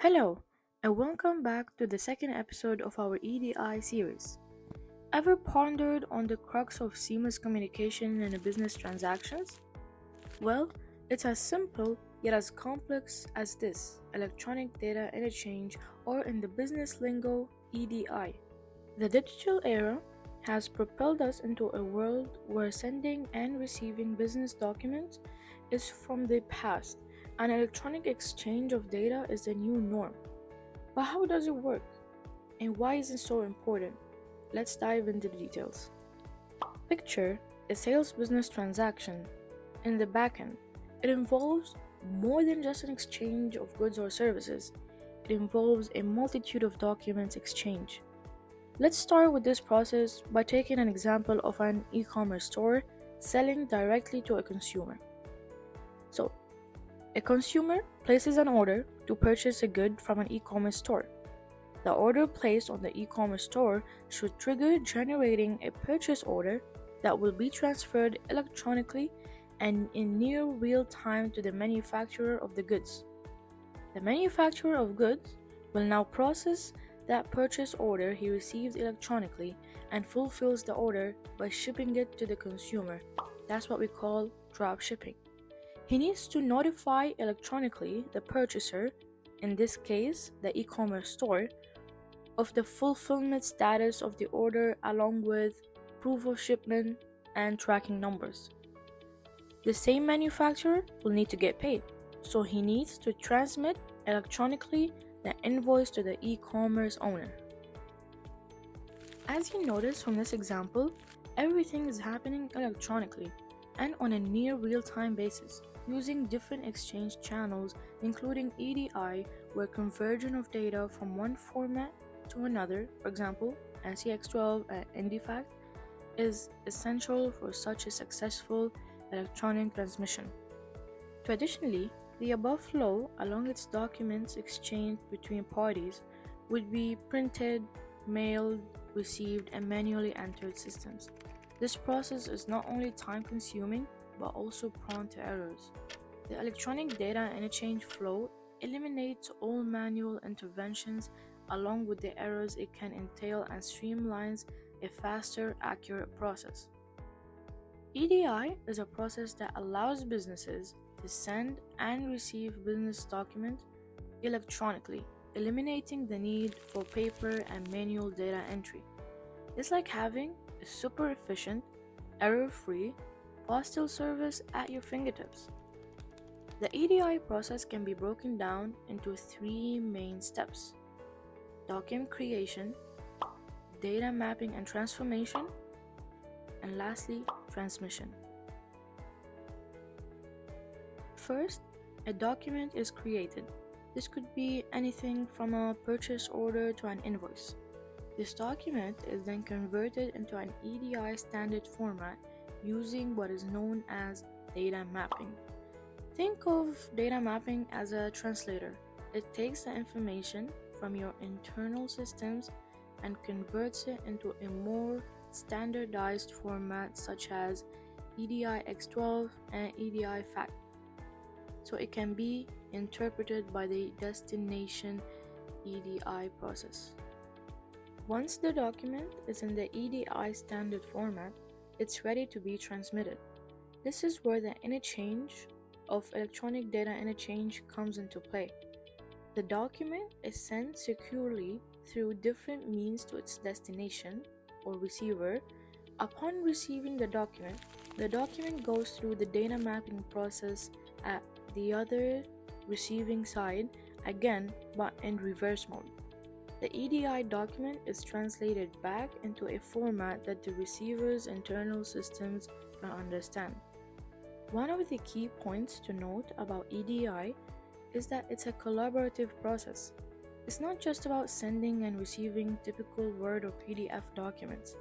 Hello, and welcome back to the second episode of our EDI series. Ever pondered on the crux of seamless communication in a business transactions? Well, it's as simple yet as complex as this: electronic data interchange, or in the business lingo, EDI. The digital era has propelled us into a world where sending and receiving business documents is from the past, and electronic exchange of data is the new norm. But how does it work? And why is it so important? Let's dive into the details. Picture a sales business transaction. In the backend, it involves more than just an exchange of goods or services. It involves a multitude of documents exchange. Let's start with this process by taking an example of an e-commerce store selling directly to a consumer. So, a consumer places an order to purchase a good from an e-commerce store. The order placed on the e-commerce store should trigger generating a purchase order that will be transferred electronically and in near real time to the manufacturer of the goods. The manufacturer of goods will now process that purchase order he received electronically and fulfills the order by shipping it to the consumer. That's what we call drop shipping. He needs to notify electronically the purchaser, in this case the e-commerce store, of the fulfillment status of the order along with proof of shipment and tracking numbers. The same manufacturer will need to get paid, so he needs to transmit electronically the invoice to the e-commerce owner. As you notice from this example, everything is happening electronically and on a near real-time basis, using different exchange channels including EDI, where conversion of data from one format to another, for example NCX12 and NDFACT, is essential for such a successful electronic transmission. Traditionally, the above flow along its documents exchanged between parties would be printed, mailed, received, and manually entered systems. This process is not only time-consuming but also prone to errors. The electronic data interchange flow eliminates all manual interventions along with the errors it can entail and streamlines a faster, accurate process. EDI is a process that allows businesses to send and receive business documents electronically, eliminating the need for paper and manual data entry. It's like having a super efficient, error-free postal service at your fingertips. The EDI process can be broken down into three main steps: document creation, data mapping and transformation, and lastly, transmission. First, a document is created. This could be anything from a purchase order to an invoice. This document is then converted into an EDI standard format using what is known as data mapping. Think of data mapping as a translator. It takes the information from your internal systems and converts it into a more standardized format such as EDI X12 and EDI FACT, so it can be interpreted by the destination EDI process. Once the document is in the EDI standard format, it's ready to be transmitted. This is where the interchange of electronic data interchange comes into play. The document is sent securely through different means to its destination or receiver. Upon receiving the document goes through the data mapping process at the other receiving side again, but in reverse mode. The EDI document is translated back into a format that the receiver's internal systems can understand. One of the key points to note about EDI is that it's a collaborative process. It's not just about sending and receiving typical Word or PDF documents.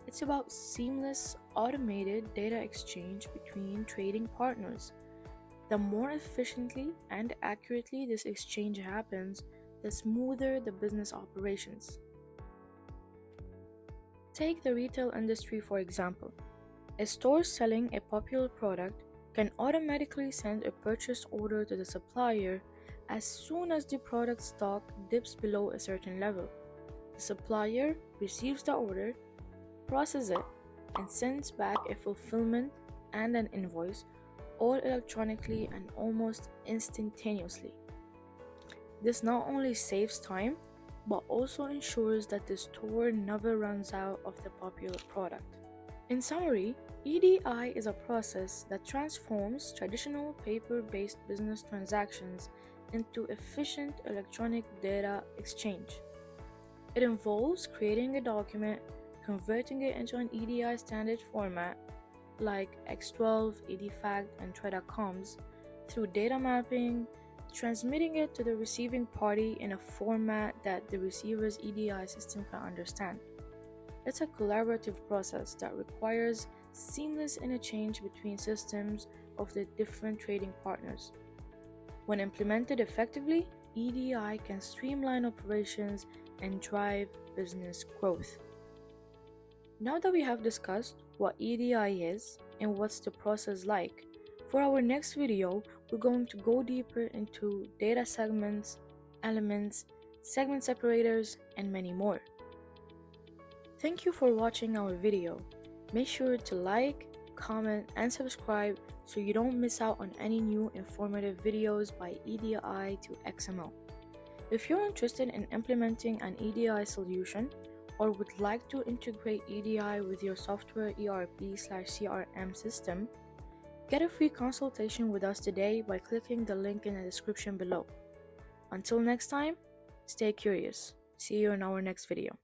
It's about seamless, automated data exchange between trading partners. The more efficiently and accurately this exchange happens, the smoother the business operations. Take the retail industry for example. A store selling a popular product can automatically send a purchase order to the supplier as soon as the product stock dips below a certain level. The supplier receives the order, processes it, and sends back a fulfillment and an invoice, all electronically and almost instantaneously. This not only saves time, but also ensures that the store never runs out of the popular product. In summary, EDI is a process that transforms traditional paper-based business transactions into efficient electronic data exchange. It involves creating a document, converting it into an EDI standard format like X12, EDIFACT, and TREDA-COMS through data mapping, transmitting it to the receiving party in a format that the receiver's EDI system can understand. It's a collaborative process that requires seamless interchange between systems of the different trading partners. When implemented effectively, EDI can streamline operations and drive business growth. Now that we have discussed what EDI is and what's the process like, for our next video, we're going to go deeper into data segments, elements, segment separators, and many more. Thank you for watching our video. Make sure to like, comment, and subscribe so you don't miss out on any new informative videos by EDI to XML. If you're interested in implementing an EDI solution or would like to integrate EDI with your software ERP/CRM system, get a free consultation with us today by clicking the link in the description below. Until next time, stay curious. See you in our next video.